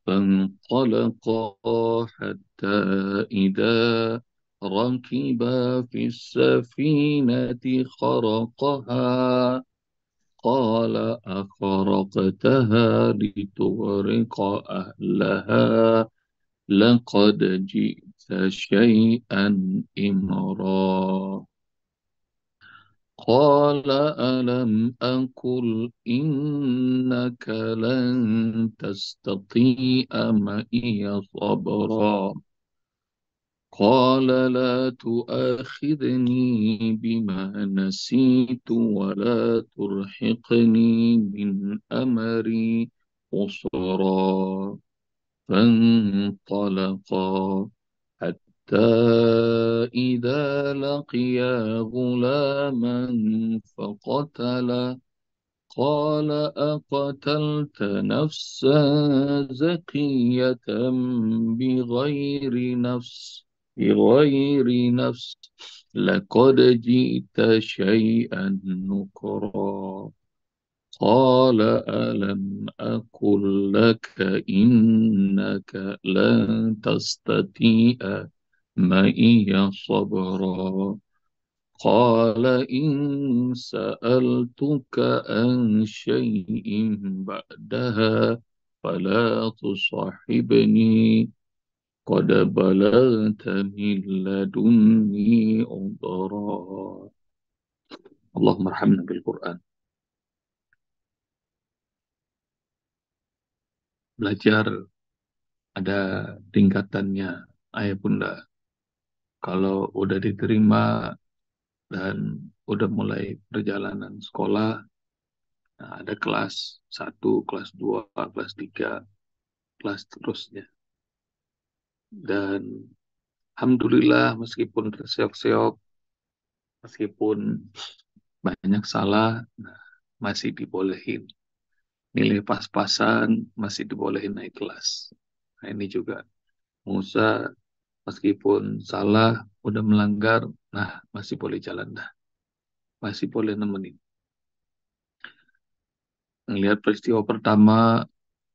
فانطلقا حتى إذا ركبا في السفينة خرقها قال أخرقتها لتغرق أهلها لقد جئت شيئا إمرا. قال ألم أقل إنك لن تستطيع معي صبرا. قال لا تؤاخذني بما نسيت ولا ترهقني من أمري عسرا. فانطلقا حتى إذا لقيا غلاما فقتله قال أقتلت نفسا زكية بغير نفس بغير نفس لقد جئت شيئا نكرا. قال ألم أقل لك إنك لن تستطيع معي صبرا. قال إن سألتك عن شيء بعدها فلا تصاحبني قد بلغت من لدني عذرا. اللهم ارحمنا بالقرآن. Belajar ada tingkatannya, ayah bunda. Kalau udah diterima dan udah mulai perjalanan sekolah, nah ada kelas 1, kelas 2, kelas 3, kelas seterusnya. Dan alhamdulillah meskipun terseok-seok, meskipun banyak salah, nah, masih dibolehin. Nilai pas-pasan masih dibolehin naik kelas. Nah ini juga Musa meskipun salah, udah melanggar, nah masih boleh jalan dah. Masih boleh nemenin. Ngelihat peristiwa pertama,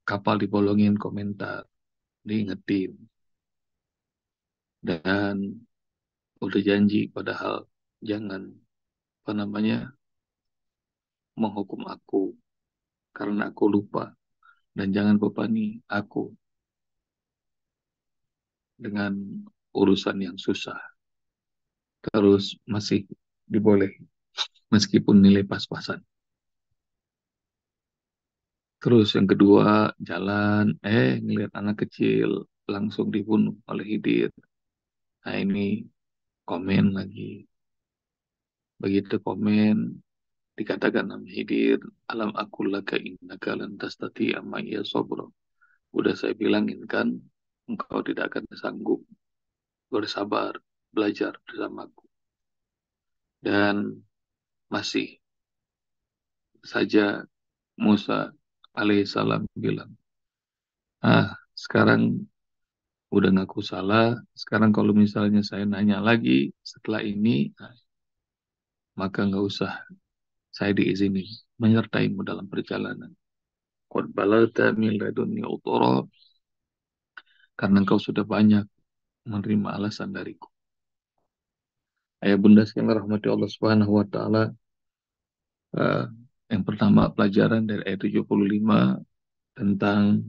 kapal dibolongin komentar, diingetin. Dan udah janji padahal jangan, apa namanya, menghukum aku karena aku lupa. Dan jangan bebani aku dengan urusan yang susah. Terus masih diboleh meskipun nilai pas-pasan. Terus yang kedua jalan, ngelihat anak kecil langsung dibunuh oleh Hidir. Nah ini komen lagi. Begitu komen, dikatakan sama Hidir, alam aku laka innaka lan tastati amma iya sobro. Udah saya bilangin kan, engkau tidak akan sanggup bersabar, belajar bersamaku. Dan masih saja Musa alaihissalam bilang, sekarang udah ngaku salah, sekarang kalau misalnya saya nanya lagi setelah ini, maka nggak usah saya diizini menyertaimu dalam perjalanan. Qad balagta min ladunni utara, karena engkau sudah banyak menerima alasan dariku. Ayah bunda sekalian rahmati Allah Subhanahu wa taala, eh, yang pertama pelajaran dari ayat 75 tentang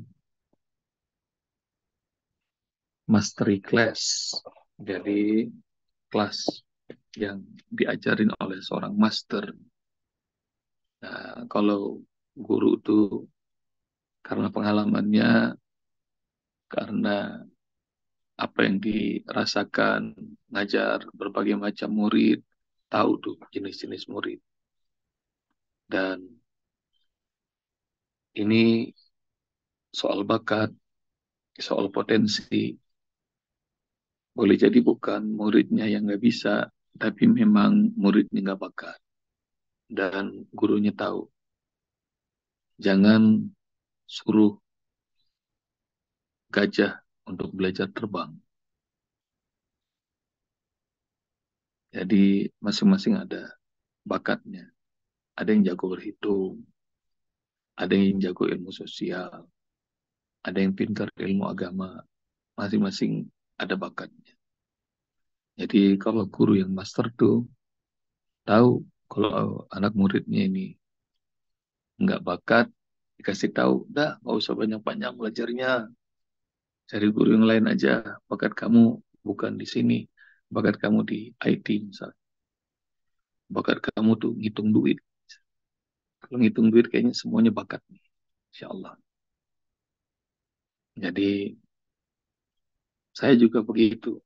mastery class. Jadi kelas yang diajarin oleh seorang master. Nah, kalau guru itu karena pengalamannya, karena apa yang dirasakan, ngajar berbagai macam murid, tahu tuh jenis-jenis murid. Dan ini soal bakat, soal potensi. Boleh jadi bukan muridnya yang nggak bisa, tapi memang muridnya nggak bakat. Dan gurunya tahu, jangan suruh gajah untuk belajar terbang. Jadi masing-masing ada bakatnya. Ada yang jago berhitung, ada yang jago ilmu sosial, ada yang pintar ilmu agama, masing-masing ada bakatnya. Jadi kalau guru yang master tuh tahu kalau anak muridnya ini nggak bakat, dikasih tahu, dah nggak usah banyak-banyak belajarnya, cari guru yang lain aja, bakat kamu bukan di sini, bakat kamu di IT misalnya, bakat kamu tuh ngitung duit. Kalau ngitung duit kayaknya semuanya bakat nih, insya Allah. Jadi saya juga begitu.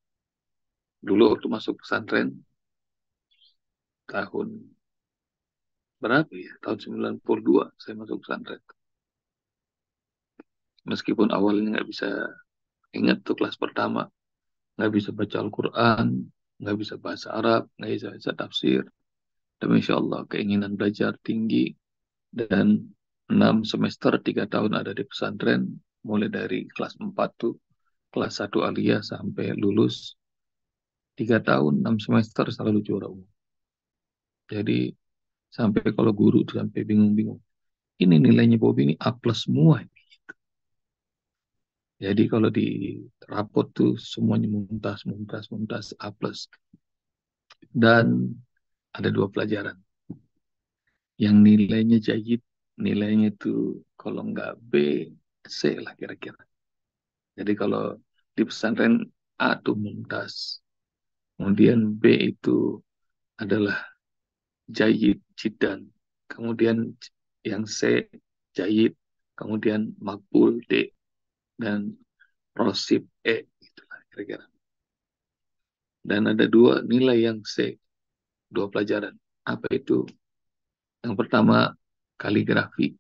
Dulu waktu masuk pesantren, tahun berapa ya? Tahun 92 saya masuk pesantren. Meskipun awalnya nggak bisa ingat tuh kelas pertama, nggak bisa baca Al-Quran, nggak bisa bahasa Arab, nggak bisa baca tafsir. Tapi insya Allah keinginan belajar tinggi dan 6 semester 3 tahun ada di pesantren, mulai dari kelas 4 tuh, kelas 1 aliyah sampai lulus 3 tahun 6 semester selalu juara umum. Jadi sampai kalau guru tuh sampai bingung-bingung. Ini nilainya Bobi ini A plus semua. Jadi kalau di rapot tuh semuanya muntas, muntas, muntas A plus. Dan ada 2 pelajaran. Yang nilainya jayid, nilainya itu kalau nggak B, C lah kira-kira. Jadi kalau di pesantren A itu mumtaz, kemudian B itu adalah jayid, jidan, kemudian yang C jayid, kemudian makbul D, dan rosib E, itulah kira-kira. Dan ada 2 nilai yang C, 2 pelajaran. Apa itu? Yang pertama kaligrafi.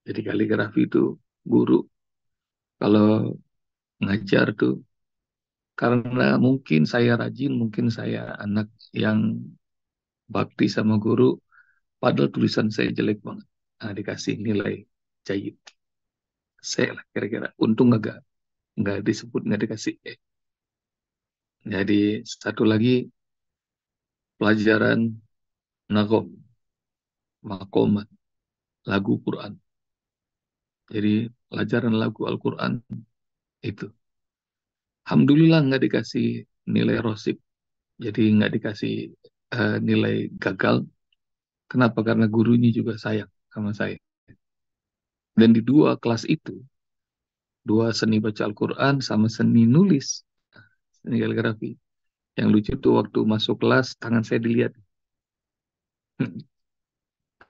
Jadi kaligrafi itu guru kalau ngajar tuh, karena mungkin saya rajin, mungkin saya anak yang bakti sama guru, padahal tulisan saya jelek banget. Nah, dikasih nilai jayid. Saya lah kira-kira. Untung nggak disebut, nggak dikasih E. Jadi satu lagi pelajaran nagom, makomat, lagu Quran. Jadi pelajaran lagu Al-Quran itu. Alhamdulillah nggak dikasih nilai rosip. Jadi nggak dikasih nilai gagal. Kenapa? Karena gurunya juga sayang sama saya. Dan di 2 kelas itu, 2 seni baca Al-Quran sama seni nulis, seni kaligrafi. Yang lucu tuh waktu masuk kelas, tangan saya dilihat.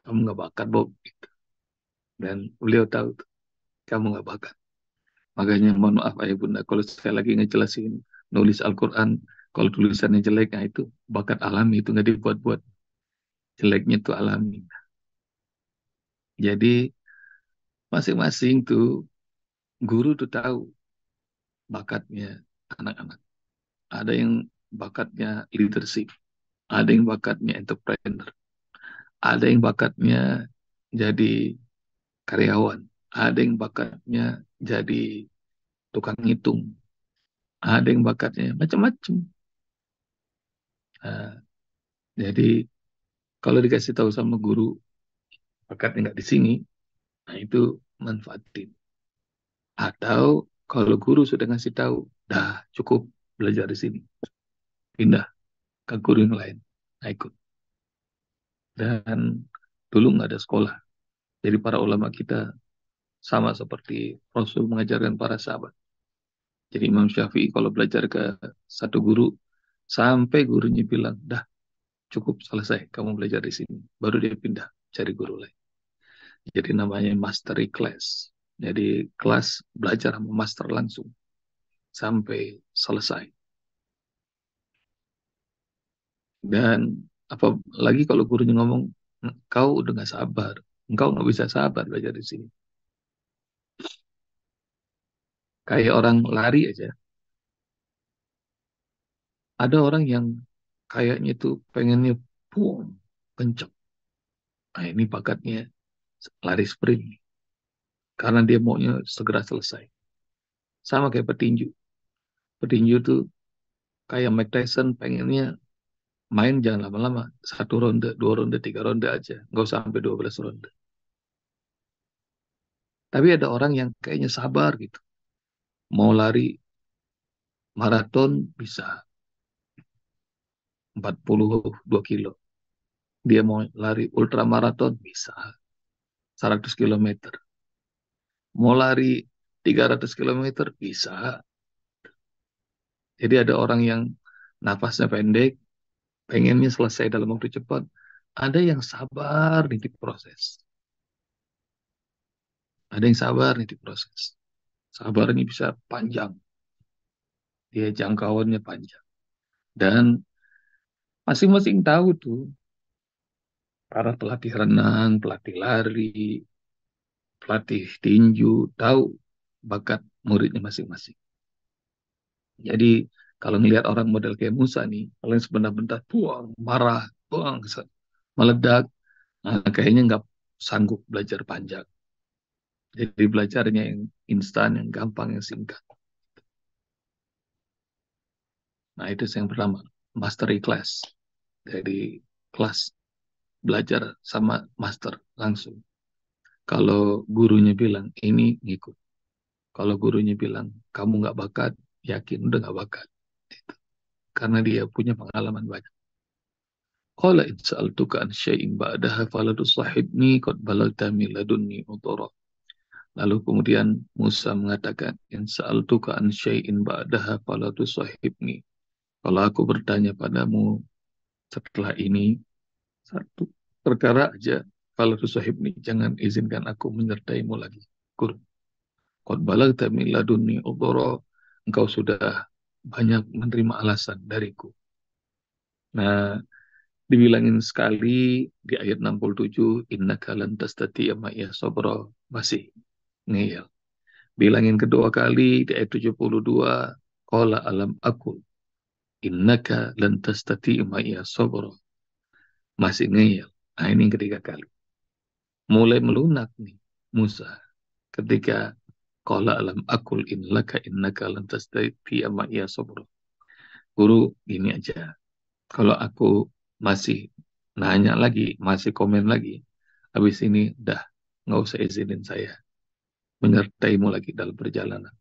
Kamu nggak bakat, Bob. Dan beliau tahu tuh, kamu nggak bakat. Makanya mohon maaf ayah bunda, kalau saya lagi ngejelasin nulis Al-Quran, kalau tulisannya jelek, nah itu bakat alami, itu nggak dibuat-buat. Jeleknya itu alami. Jadi masing-masing tuh guru tuh tahu bakatnya anak-anak. Ada yang bakatnya leadership, ada yang bakatnya entrepreneur, ada yang bakatnya jadi karyawan, ada yang bakatnya jadi tukang ngitung, ada yang bakatnya macam-macam. Nah, jadi kalau dikasih tahu sama guru bakatnya nggak di sini, nah itu manfaatin. Atau kalau guru sudah ngasih tahu, dah cukup belajar di sini, pindah ke guru yang lain, nah ikut. Dan dulu nggak ada sekolah, jadi para ulama kita sama seperti Rasul mengajarkan para sahabat. Jadi Imam Syafi'i kalau belajar ke satu guru, sampai gurunya bilang, dah cukup selesai, kamu belajar di sini. Baru dia pindah cari guru lain. Jadi namanya mastery class. Jadi kelas belajar sama master langsung sampai selesai. Dan apalagi kalau gurunya ngomong, kau udah gak sabar, engkau nggak bisa sabar belajar di sini. Kayak orang lari aja. Ada orang yang kayaknya tuh pengennya boom, kencang. Nah, ini bakatnya lari sprint. Karena dia maunya segera selesai. Sama kayak petinju. Petinju tuh kayak Mike Tyson pengennya main jangan lama-lama. 1 ronde, 2 ronde, 3 ronde aja. Nggak usah sampai 12 ronde. Tapi ada orang yang kayaknya sabar gitu. Mau lari maraton bisa 42 kilo. Dia mau lari ultramaraton bisa 100 kilometer. Mau lari 300 kilometer bisa. Jadi ada orang yang nafasnya pendek, pengennya selesai dalam waktu cepat. Ada yang sabar nih di proses. Ada yang sabar nih di proses. Sabarnya bisa panjang. Dia jangkauannya panjang. Dan masing-masing tahu tuh, para pelatih renang, pelatih lari, pelatih tinju, tahu bakat muridnya masing-masing. Jadi kalau ngelihat orang model kayak Musa nih, kalau yang sebentar-bentar buang, marah, buang, meledak, nah, kayaknya nggak sanggup belajar panjang. Jadi belajarnya yang instan, yang gampang, yang singkat. Nah itu yang pertama, mastery class. Jadi kelas belajar sama master langsung. Kalau gurunya bilang ini ngikut. Kalau gurunya bilang kamu nggak bakat, yakin udah nggak bakat. Gitu. Karena dia punya pengalaman banyak. Qala in sa'altuka an syai'in ba'daha fala tusahibni qad balagta min ladunni udhra. Lalu kemudian Musa mengatakan in sa'altuka an syai'in ba'daha fala tusahibni. Kalau aku bertanya padamu setelah ini satu perkara aja, fala tusahibni, jangan izinkan aku menyertaimu lagi. Kur. Qad balagta min ladunni udhra. Engkau sudah banyak menerima alasan dariku. Nah, dibilangin sekali di ayat 67, innaka lan tastati'a ma'iya sabra, masih ngeyel. Bilangin kedua kali di ayat 72, qala alam aqul innaka lan tastati'a ma'iya sabra, masih ngeyel. Nah, ini yang ketiga kali. Mulai melunak nih Musa ketika qala alam aqul innaka lan tastati'a ma'iya sabra. Guru, gini aja. Kalau aku masih nanya lagi, masih komen lagi, habis ini dah nggak usah izinin saya menyertaimu lagi dalam perjalanan.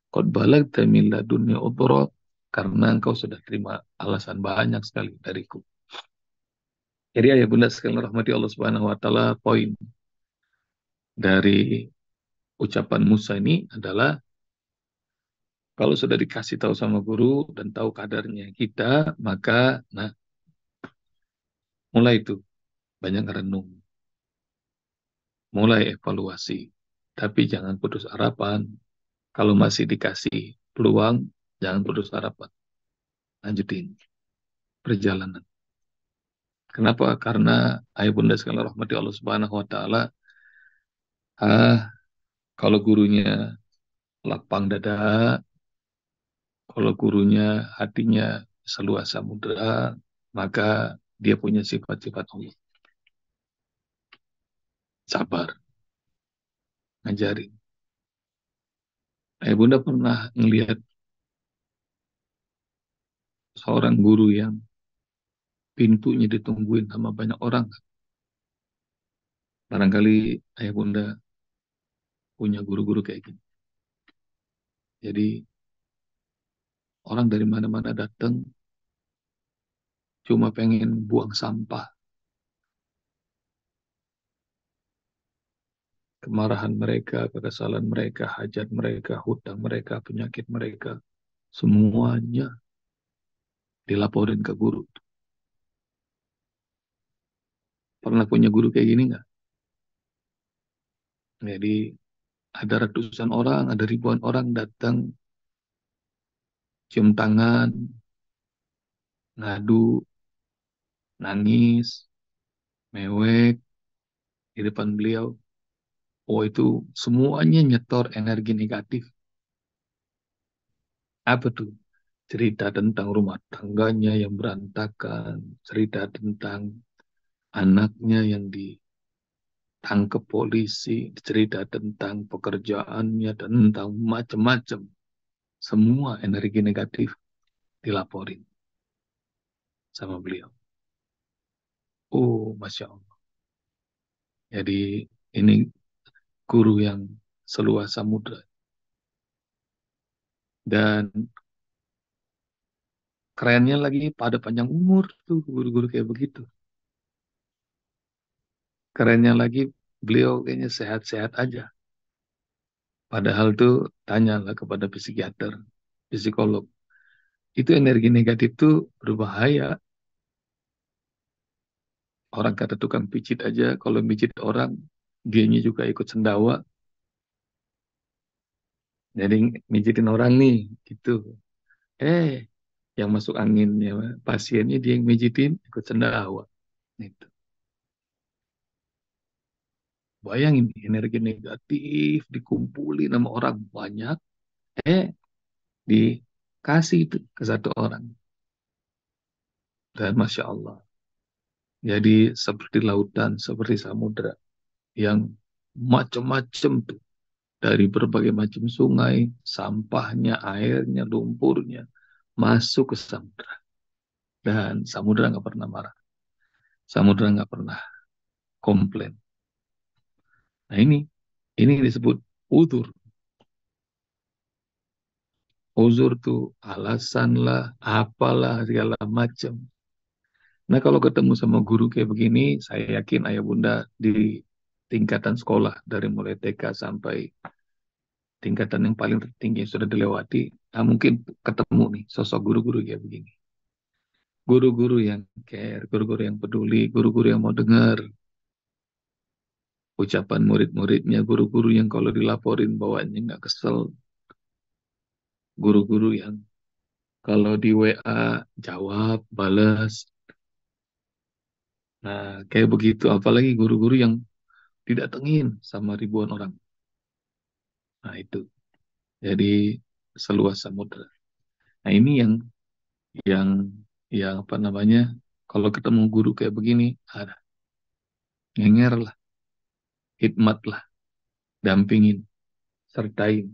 Qad balagta min ladunni udhra, karena engkau sudah terima alasan banyak sekali dariku. Jadi ayah bunda sekalian rahmati Allah Subhanahu wa taala, poin dari ucapan Musa ini adalah kalau sudah dikasih tahu sama guru dan tahu kadarnya kita, maka nah mulai itu banyak renung, mulai evaluasi. Tapi jangan putus harapan. Kalau masih dikasih peluang, jangan putus harapan. Lanjutin perjalanan. Kenapa? Karena ayah bunda sekalian rahmati Allah Subhanahu wa taala, ah, kalau gurunya lapang dada, kalau gurunya hatinya seluas samudera, maka dia punya sifat-sifat Allah. Sabar, ngajarin. Ayah bunda pernah ngelihat seorang guru yang pintunya ditungguin sama banyak orang. Barangkali ayah bunda punya guru-guru kayak gini. Jadi orang dari mana-mana datang cuma pengen buang sampah. Kemarahan mereka, kekesalan mereka, hajat mereka, hutang mereka, penyakit mereka, semuanya dilaporin ke guru. Pernah punya guru kayak gini nggak? Jadi ada ratusan orang, ada ribuan orang datang, cium tangan, ngadu, nangis, mewek di depan beliau. Oh itu semuanya nyetor energi negatif. Apa tuh? Cerita tentang rumah tangganya yang berantakan, cerita tentang anaknya yang ditangkap polisi, cerita tentang pekerjaannya, tentang macam-macam. Semua energi negatif dilaporin sama beliau. Oh, Masya Allah. Jadi ini guru yang seluas samudra. Dan kerennya lagi pada panjang umur tuh guru-guru kayak begitu. Kerennya lagi beliau kayaknya sehat-sehat aja. Padahal tuh tanyalah kepada psikiater, psikolog. Itu energi negatif tuh berbahaya. Orang kata tukang pijit aja, kalau pijit orang, dianya juga ikut sendawa. Jadi mijitin orang nih, gitu. Eh, yang masuk anginnya pasiennya dia yang mijitin, ikut sendawa. Gitu. Bayangin energi negatif dikumpulin sama orang banyak, eh dikasih itu ke satu orang. Dan Masya Allah. Jadi seperti lautan, seperti samudra yang macam-macam tuh. Dari berbagai macam sungai, sampahnya, airnya, lumpurnya, masuk ke samudra. Dan samudra nggak pernah marah. Samudra nggak pernah komplain. Nah ini disebut uzur. Uzur tuh alasan lah, apalah, segala macam. Nah kalau ketemu sama guru kayak begini, saya yakin ayah bunda di tingkatan sekolah, dari mulai TK sampai tingkatan yang paling tertinggi yang sudah dilewati, nah mungkin ketemu nih sosok guru-guru kayak begini. Guru-guru yang care, guru-guru yang peduli, guru-guru yang mau dengar ucapan murid-muridnya, guru-guru yang kalau dilaporin bawaannya nggak kesel, guru-guru yang kalau di WA jawab, balas. Nah, kayak begitu. Apalagi guru-guru yang didatengin sama ribuan orang. Nah, itu. Jadi seluas samudra. Nah, ini yang yang apa namanya? Kalau ketemu guru kayak begini, ada ngenger lah, hikmat lah, dampingin, sertain,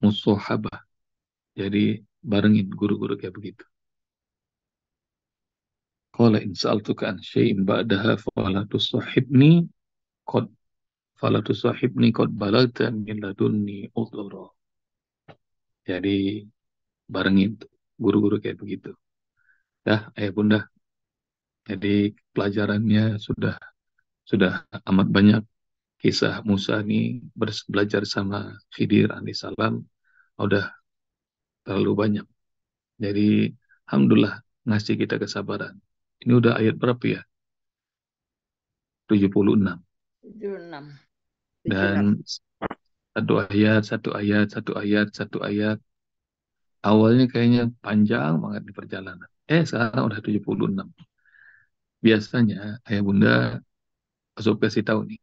musuhabah. Jadi barengin guru-guru kayak begitu. Qala in sa'altuka an syai'in ba'daha fala tusahibni qad fala tusahibni qad balagta min ladunni udhra. Jadi barengin tuh guru-guru kayak begitu. Dah, ayah bunda. Jadi pelajarannya sudah amat banyak. Kisah Musa nih belajar sama Khidir alaihissalam udah terlalu banyak. Jadi alhamdulillah ngasih kita kesabaran. Ini udah ayat berapa ya? 76. 76. 76. Dan satu ayat, satu ayat, satu ayat, satu ayat. Awalnya kayaknya panjang banget di perjalanan. Sekarang udah 76. Biasanya ayah bunda Sob kasih tahu nih.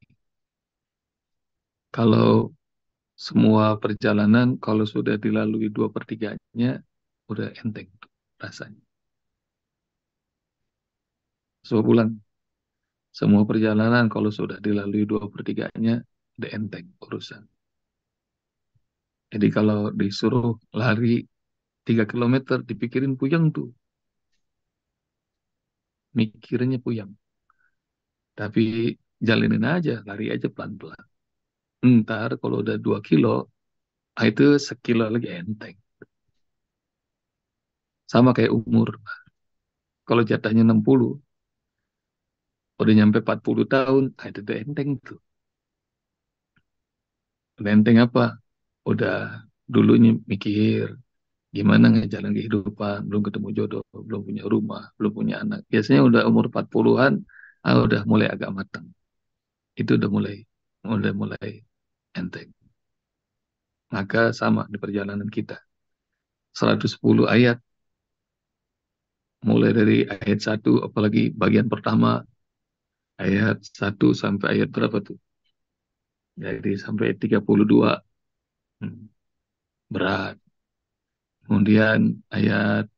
Kalau semua perjalanan, kalau sudah dilalui 2/3-nya, udah enteng tuh rasanya. Sob ulang. Semua perjalanan kalau sudah dilalui 2/3-nya, udah enteng urusan. Jadi kalau disuruh lari 3 kilometer, dipikirin puyeng tuh. Mikirnya puyeng. Tapi jalanin aja, lari aja pelan-pelan. Ntar kalau udah 2 kilo, itu sekilo lagi enteng. Sama kayak umur. Kalau jatahnya 60, udah nyampe 40 tahun, itu udah enteng tuh. Udah enteng apa? Udah dulunya mikir, gimana ngejalan kehidupan, belum ketemu jodoh, belum punya rumah, belum punya anak. Biasanya udah umur 40-an, udah mulai agak matang. Itu udah mulai enteng. Maka sama di perjalanan kita. 110 ayat, mulai dari ayat 1, apalagi bagian pertama, ayat 1 sampai ayat berapa tuh? Jadi sampai 32, berat. Kemudian ayat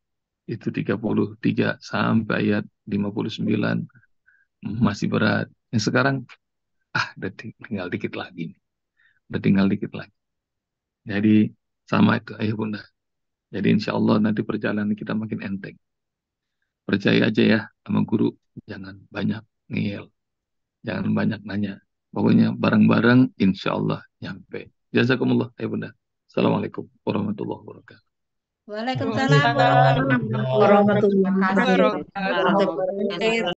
itu 33 sampai ayat 59 masih berat. Yang sekarang, udah tinggal dikit lagi. Udah tinggal dikit lagi. Jadi sama itu ayah bunda. Jadi insya Allah nanti perjalanan kita makin enteng. Percaya aja ya sama guru. Jangan banyak ngeyel. Jangan banyak nanya. Pokoknya bareng-bareng insya Allah nyampe. Jazakumullah ya Bunda. Assalamualaikum warahmatullahi wabarakatuh. Waalaikumsalam Waalaikumsalam warahmatullahi wabarakatuh. warahmatullahi Terima kasih. wabarakatuh.